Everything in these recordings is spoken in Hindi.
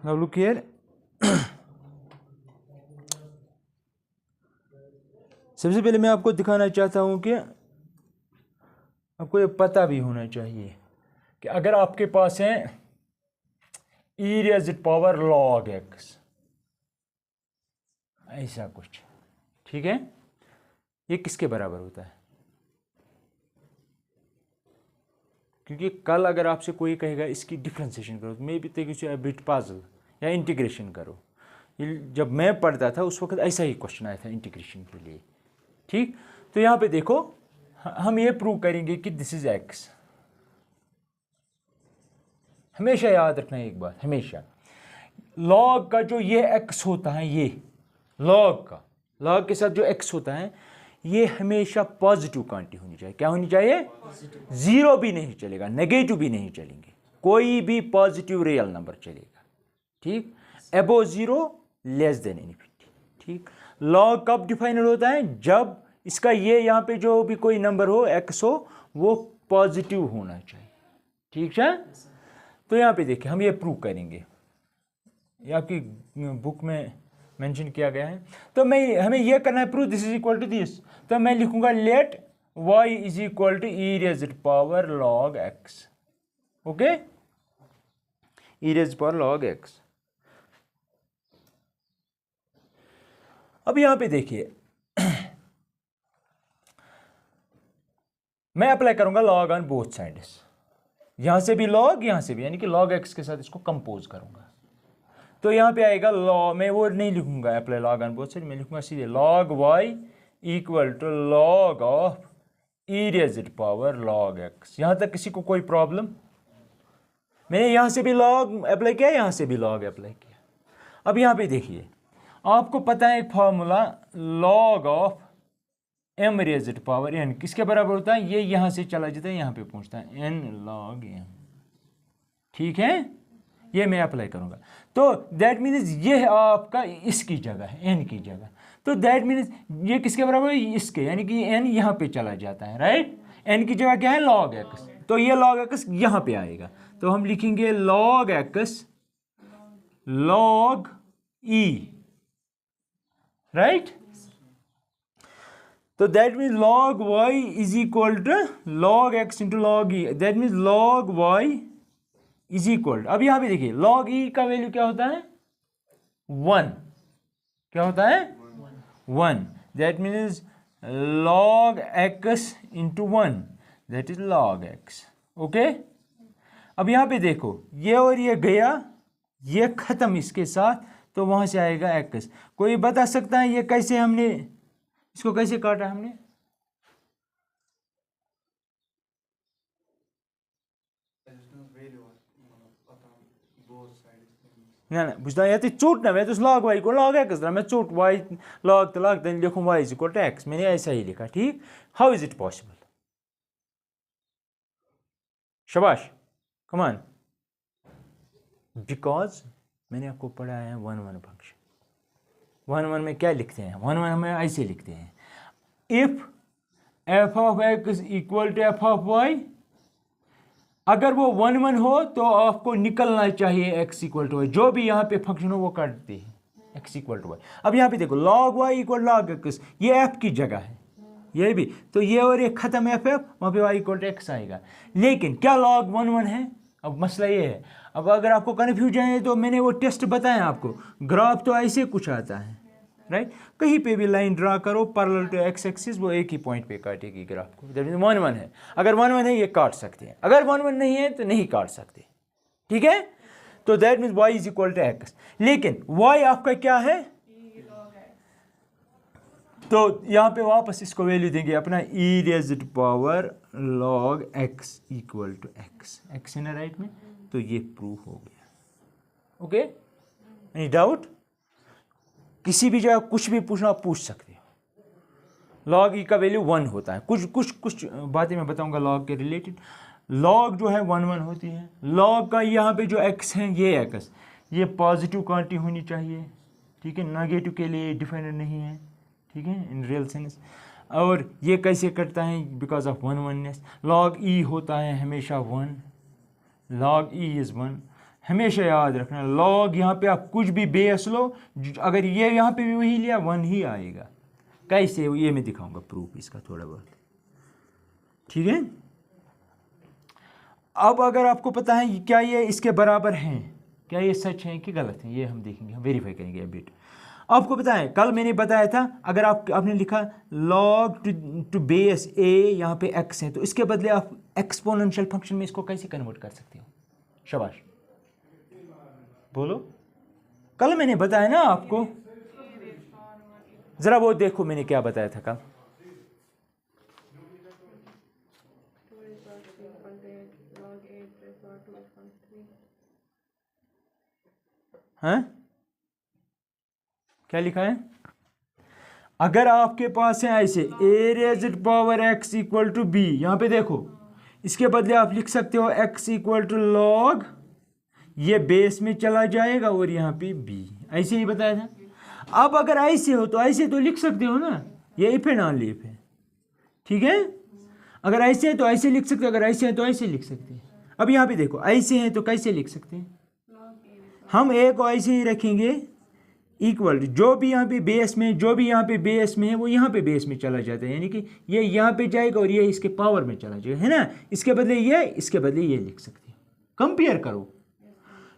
नाउ लुक हियर, सबसे पहले मैं आपको दिखाना चाहता हूं कि आपको ये पता भी होना चाहिए कि अगर आपके पास है e rays power log x, ऐसा कुछ, ठीक है, ये किसके बराबर होता है? क्योंकि कल अगर आपसे कोई कहेगा इसकी डिफ्रेंसिएशन करो, maybe take you a bit puzzle या इंटीग्रेशन करो, जब मैं पढ़ता था उस वक्त ऐसा ही क्वेश्चन आया था इंटीग्रेशन के लिए, ठीक। तो यहाँ पे देखो, हम ये प्रूव करेंगे कि दिस इज एक्स। हमेशा याद रखना एक बात, हमेशा लॉग का जो ये एक्स होता है, ये लॉग के साथ जो एक्स होता है, ये हमेशा पॉजिटिव क्वांटिटी होनी चाहिए। क्या होनी चाहिए? जीरो भी नहीं चलेगा, नेगेटिव भी नहीं चलेंगे, कोई भी पॉजिटिव रियल नंबर चलेगा, ठीक। अबो जीरो, लेस देन इन्फिनिटी, ठीक। लॉग कब डिफाइनड होता है? जब इसका ये यहाँ पे जो भी कोई नंबर हो, एक्स हो, वो पॉजिटिव होना चाहिए, ठीक है। तो यहाँ पे देखिए, हम ये प्रूव करेंगे, ये आपकी बुक में मेंशन किया गया है। तो हमें ये करना है prove this is equal to this. तो मैं लिखूंगा let y is equal to e raised power log x, okay, e raised power log x। अब यहां पे देखिए, मैं अप्लाई करूंगा log ऑन बोथ साइड्स, यहां से भी log, यहां से भी, यानी कि log x के साथ इसको कंपोज करूंगा। तो यहाँ पे आएगा लॉ, मैं वो नहीं लिखूंगा apply log on both side, मैं लिखूंगा सीधे log y equal to log of e raised power log x। यहाँ तक किसी को कोई प्रॉब्लम? मैंने यहाँ से भी लॉग अप्लाई किया, यहाँ से भी लॉग अप्लाई किया। अब यहाँ पे देखिए, आपको पता है एक formula, log of m raised power n किसके बराबर होता है? ये यहाँ से चला जाता है, यहाँ पे पहुँचता है n log m, ठीक है। ये मैं अप्लाई करूंगा, तो दैट मीन्स ये आपका इसकी जगह है, n की जगह। तो दैट मीन्स ये किसके बराबर है? इसके, यानी कि n यहाँ पे चला जाता है, राइट। n की जगह क्या है? log x। तो ये log x यहाँ पे आएगा, तो हम लिखेंगे log x log e, right. तो that means log y is equal to log x into log e, that means log y is equal. अब यहां पे देखिए, log e का वैल्यू क्या होता है? 1। क्या होता है? 1। That means log x into 1, that is log x, okay. अब यहां पे देखो, ये और ये गया, ये खत्म इसके साथ, तो वहां से आएगा x। कोई बता सकता है ये कैसे, हमने इसको कैसे काटा हमने? ना बुझता ये चोट ना, मैं तो log y को log x मैं चोट y log तो log then लिखूँ y is equal to x, मैंने ऐसा ही लिखा, ठीक। How is it possible? शाबाश, कम ऑन। बिकॉज मैंने आपको पढ़ाया है 1-1 फंक्शन। 1-1 में क्या लिखते हैं? 1-1 में ऐसे लिखते हैं, if f of x equal to f of y, अगर वो 1-1 हो तो आपको निकलना चाहिए x इक्वल टू y, जो भी यहाँ पे फंक्शन हो वो काटते हैं x इक्वल टू y। अब यहाँ पे देखो log y equal log x, ये f की जगह है, ये भी, तो ये और ये खत्म f वहाँ पे y इक्वल टू x आएगा। लेकिन क्या log 1-1 है? अब मसला ये है, अब अगर आपको कन्फ्यूजन है तो मैंने वो टेस्ट बताया आपको, ग्राफ तो ऐसे कुछ आता है, राइट। कहीं पे भी लाइन ड्रा करो पैरेलल टू एक्स एक्सिस, वो एक ही पॉइंट पे काटेगी ग्राफ को। दैट मींस 1-1 है, अगर 1-1 है ये काट सकते हैं, अगर 1-1 नहीं है तो नहीं काट सकते, ठीक है। तो that means y is equal to x. लेकिन y आपका क्या है? तो यहाँ पे वापस इसको वैल्यू देंगे अपना e raised power log x equal to x है ना, राइट में। तो ये प्रूफ हो गया, ओके। Any doubt? किसी भी जगह कुछ भी पूछना आप पूछ सकते हो। log e का वैल्यू 1 होता है, कुछ बातें मैं बताऊंगा log के रिलेटेड। log जो है 1-1 होती है। log का यहाँ पे जो x है, ये x, ये पॉजिटिव क्वांटिटी होनी चाहिए, ठीक है, नेगेटिव के लिए डिफाइंड नहीं है, ठीक है, इन रियल सेंस। और ये कैसे करता है? बिकॉज ऑफ 1-1नेस। log e होता है हमेशा 1, log e इज़ 1, हमेशा याद रखना लॉग, यहाँ पे आप कुछ भी बेस लो, अगर ये यहाँ पे भी वही लिया 1 ही आएगा। कैसे ये मैं दिखाऊंगा प्रूफ इसका थोड़ा बहुत, ठीक है। अब अगर आपको पता है क्या ये इसके बराबर हैं, क्या ये सच है कि गलत है, ये हम देखेंगे, हम वेरीफाई करेंगे अभी। आपको पता है कल मैंने बताया था अगर आपने लिखा लॉग टू बेस ए, यहाँ पे x है, तो इसके बदले आप एक्सपोनेंशियल फंक्शन में इसको कैसे कन्वर्ट कर सकते हो? शाबाश, बोलो। कल मैंने बताया ना आपको, जरा वो देखो मैंने क्या बताया था कल। हाँ, क्या लिखा है? अगर आपके पास है ऐसे a raised power x equal to B, यहाँ पे देखो, इसके बदले आप लिख सकते हो x इक्वल टू लॉग, ये बेस में चला जाएगा और यहाँ पे b, ऐसे ही बताया था। अब अगर ऐसे हो तो ऐसे तो लिख सकते हो ना, ये इफ है नॉन लीफ है, ठीक है। अगर ऐसे है तो ऐसे लिख सकते हो, अगर ऐसे है तो ऐसे लिख सकते हैं। अब यहाँ पे देखो ऐसे है तो कैसे लिख सकते हैं? हम a को ऐसे ही रखेंगे इक्वल, जो भी यहाँ पे बेस में, जो भी यहाँ पे बेस में है वो यहाँ पे बेस में चला जाता है, यानी कि ये यहाँ पे जाएगा और ये इसके पावर में चला जाएगा, है ना। इसके बदले ये, इसके बदले ये लिख सकते हैं। कंपेयर करो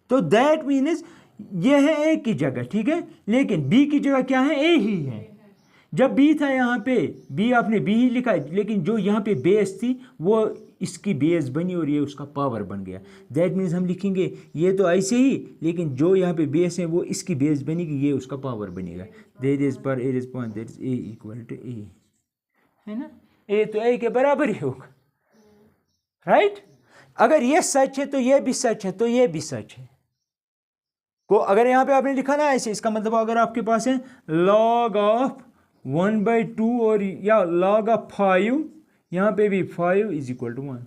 तो दैट मीन्स ये है ए की जगह, ठीक है, लेकिन बी की जगह क्या है? ए ही है। जब बी था यहाँ पे बी, आपने बी ही लिखा, लेकिन जो यहाँ पे बेस थी वो इसकी बेस बनी और ये उसका पावर बन गया। दैट मीन्स हम लिखेंगे ये तो ऐसे ही, लेकिन जो यहाँ पे बेस है वो इसकी बेस बनेगी, ये उसका पावर बनेगा। दैट इज पर a response, that is a equal to a, है ना। ए तो ए के बराबर ही होगा, राइट। अगर ये सच है तो ये भी सच है, तो ये भी सच है। को अगर यहाँ पे आपने लिखा ना ऐसे, इसका मतलब अगर आपके पास है लॉग ऑफ 1/2 और या लॉग ऑफ 5, यहाँ पे भी 5 इज इक्वल टू 1।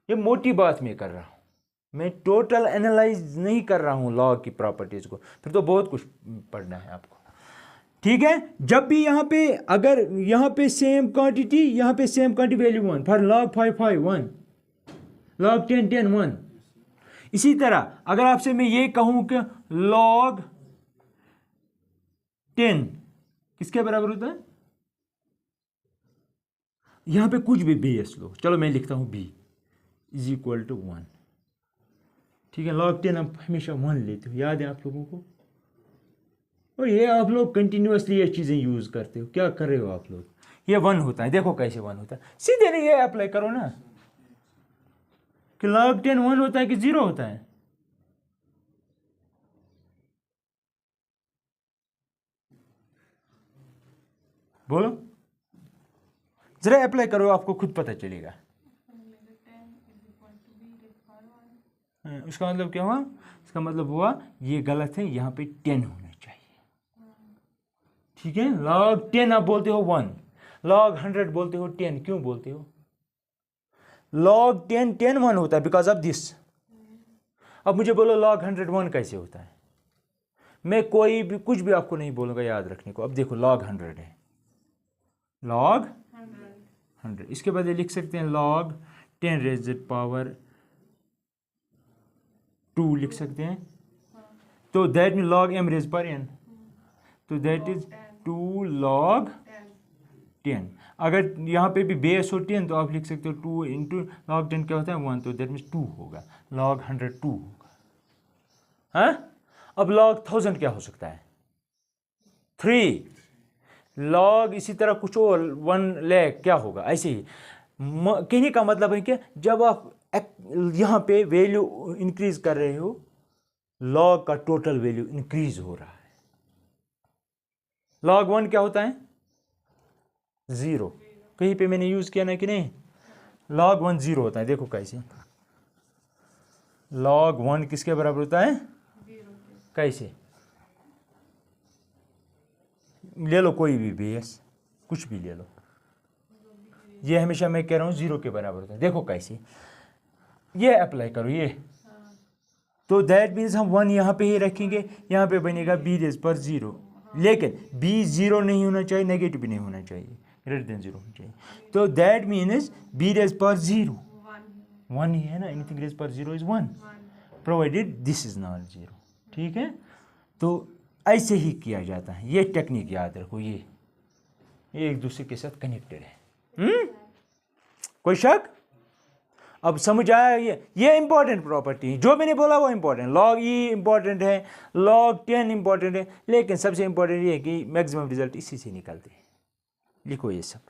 ये मोटी बात मैं कर रहा हूँ, मैं टोटल एनालाइज नहीं कर रहा हूँ लॉग की प्रॉपर्टीज को, फिर तो बहुत कुछ पढ़ना है आपको, ठीक है। जब भी यहाँ पे, अगर यहाँ पे सेम क्वांटिटी, यहाँ पे same quantity, value 1 for log 5 5 1, log 10 10 1। इसी तरह अगर आपसे मैं ये कहूँ कि लॉग 10 किसके बराबर होता है? यहाँ पे कुछ भी बेस लो, चलो मैं लिखता हूँ b इज इक्वल टू 1, ठीक है। लॉग 10 आप हमेशा 1 लेते हो, याद है आप लोगों को, और ये आप लोग कंटिन्यूसली ये चीज़ें यूज़ करते हो। क्या कर रहे हो आप लोग? ये 1 होता है, देखो कैसे 1 होता है, सीधे नहीं ये अप्लाई करो ना कि लॉग 10 1 होता है कि 0 होता है। बोलो, जरा अप्लाई करो, आपको खुद पता चलेगा। उसका मतलब क्या हुआ? इसका मतलब हुआ ये गलत है, यहाँ पे 10 होना चाहिए, ठीक है। लॉग 10 आप बोलते हो 1, लॉग 100 बोलते हो 10, क्यों बोलते हो? लॉग 10 10 1 होता है बिकॉज ऑफ दिस। अब मुझे बोलो लॉग 100 1 कैसे होता है? मैं कोई भी कुछ भी आपको नहीं बोलूँगा याद रखने को। अब देखो लॉग 100 है, लॉग 100, इसके बदले लिख सकते हैं लॉग 10 रेज़्ड पावर 2 लिख सकते हैं, तो that mean log m raise पर n, तो दैट इज 2 लॉग 10। अगर यहाँ पे भी बेस हो 10 तो आप लिख सकते हो 2 इंटू लॉग 10 क्या होता है 1, तो दैट मीन्स 2 होगा, लॉग 100 2 होगा। हाँ, अब लॉग 1000 क्या हो सकता है? 3 लॉग, इसी तरह कुछ और 1 लाख क्या होगा? ऐसे ही कहने का मतलब है कि जब आप यहाँ पे वैल्यू इंक्रीज कर रहे हो, लॉग का टोटल वैल्यू इंक्रीज हो रहा है। लॉग 1 क्या होता है? 0। कहीं पे मैंने यूज किया ना कि नहीं? लॉग 1 0 होता है। देखो कैसे लॉग 1 किसके बराबर होता है? कैसे? ले लो कोई भी बेस, कुछ भी ले लो, ये हमेशा मैं कह रहा हूँ 0 के बराबर होता है। देखो कैसे, ये अप्लाई करो ये, तो दैट मीन्स हम 1 यहाँ पे ही रखेंगे, यहाँ पे बनेगा b रेज़ पर 0, लेकिन b 0 नहीं होना चाहिए, नेगेटिव भी नहीं होना चाहिए, ग्रेटर देन 0 होना चाहिए। तो दैट मीन्स b रेज़ पर 0 1 ही है ना, एनीथिंग रेज़ पर 0 is 1, provided this is not 0। ठीक है, तो ऐसे ही किया जाता है। ये टेक्निक याद रखो, ये एक दूसरे के साथ कनेक्टेड है। कोई शक? अब समझ आया? ये इंपॉर्टेंट प्रॉपर्टी जो मैंने बोला वो इंपॉर्टेंट, log e इंपॉर्टेंट है, log 10 इंपॉर्टेंट है, लेकिन सबसे इंपॉर्टेंट ये है कि मैक्सिमम रिजल्ट इसी से निकलते हैं। लिखो ये सब।